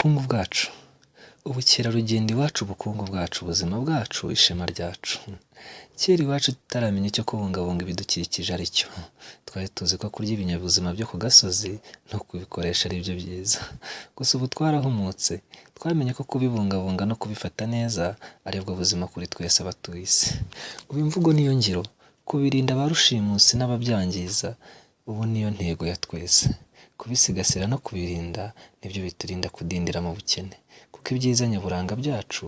ubukungu bwacu, ubukerarugendo iwacu, ubukungu bwacu, ubuzima bwacu, ishema ryacu. Kera iwacu tutaramenya icyo kubungabunga ibidukikije ari cyo, twari tuzi ko kurya ibinyabuzima byo ku gasozi no kubikoresha ari byo byiza. Gusa ubu twarahumutse, twamenye ko kubibungabunga no kubifata neza ari bwo buzima kuri twese abatuye isi. Ubu imvugo niyo ngiro, kubirinda ba rushimusi n'ababyangiza, ubu niyo ntego ya twese. Kubisigasira no kubirinda nibyo biturinda kudindira mu bukene, kuko ibyiza nyaburanga byacu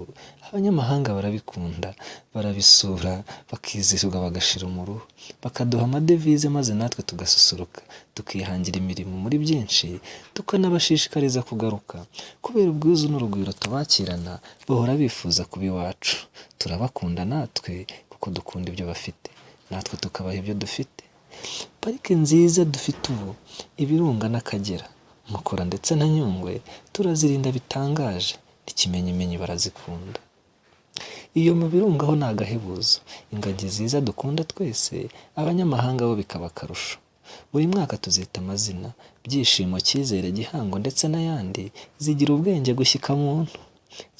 abanyamahanga barabikunda, barabisura, bakizihirwa bagashira umuruho, bakaduha amadevize maze natwe tugasusuruka, tukihangira imirimo muri byinshi, tukanabashishikariza kugaruka, kubera ubwuzu n'urugwiro tubakirana, bahora bifuza kuba iwacu. Turabakunda natwe kuko dukunda ibyo bafite, natwe tukabaha ibyo dufite. Parike nziza dufite ubu, Ibirunga n'Akagera, Mukura ndetse na Nyungwe, turazirinda bitangaje, n'ikimenyimenyi barazikunda. Iyo mu Birunga ho ni agahebuzo, ingagi nziza dukunda twese, abanyamahanga bo bikaba akarusho. Buri mwaka tuzita amazina, Byishimo, Cyizere, Gihango ndetse n'ayandi, zigira ubwenge gushyika muntu.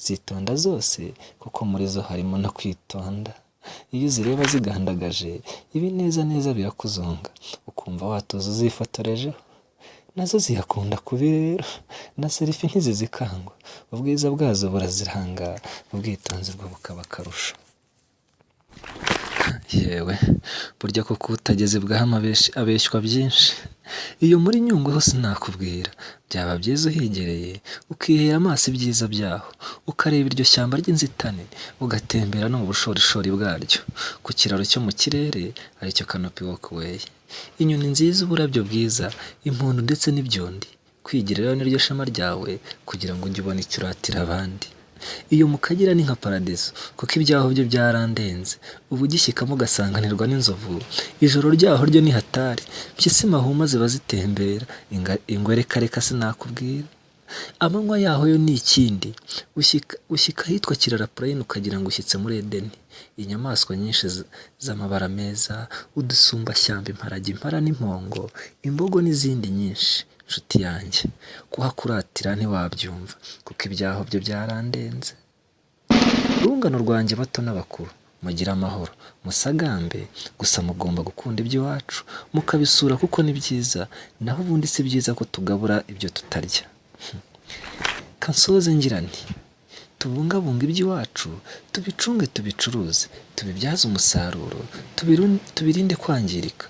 Zitonda zose kuko muri zo harimo no kwitonda. Iyo uzireba zigandagaje, ibi neza neza birakuzonga, ukumva watuza uzifotorejeho. Nazo ziyakunda kubi rero, na selfie ntizizikangwa, ubwiza bwazo buraziranga, ubwitonzi bwo bukaba akarusho. Yewe, burya koko utageze bwahama abeshywa byinshi. Iyo muri Nyungwe ho sinakubwira, byaba byiza uhigereye, ukihera amaso ibyiza byaho, ukareba iryo shyamba ry'inzitane, ugatembera no mu bushorishori bwaryo, ku kiraro cyo mu kirere aricyo Canopy Walkway. Inyoni nziza, uburabyo bwiza, impundu ndetse n'ibyondi, kwigira rero niryo shema ryawe, kugira ngo ujye ubona icyo uratira abandi. Iyo mu Kagera ni nka paradiso, kuko ibyaho byo byarandenze, ubu ugishyikamo ugasanganirwa n'inzovu, ijoro ryaho ryo ni hatari, mpyisi mahuma ziba zitembera, ingwe reka reka sinakubwira. Amanywa yaho yo ni ikindi, ushyika ahitwa Kirara Plain ukagira ngo ushyitse muri Edeni. Inyamaswa nyinshi z'amabara meza, udusumbashyamba, imparage, impara n'impongo, imbogo n'izindi nyinshi. Nshuti yanjye, kuhakuratira ntiwabyumva, kuko ibyaho byo byarandenze. Rungano rwanjye bato n'abakuru, mugire amahoro, musagambe, gusa mugomba gukunda iby'iwacu, mukabisura kuko ni byiza, naho ubundi si byiza ko tugabura ibyo tutarya. Kansoze ngira nti, tubungabunga iby'iwacu, tubicunge, tubicuruze, tubibyaze umusaruro, tubirinde kwangirika,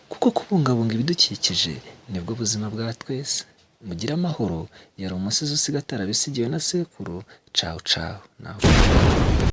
kuko kubungabunga ibidukikije nibwo buzima bwa twese. Mugire amahoro, yari umusizi usiga atarabisigiwe na sekuru. Cawu cawu.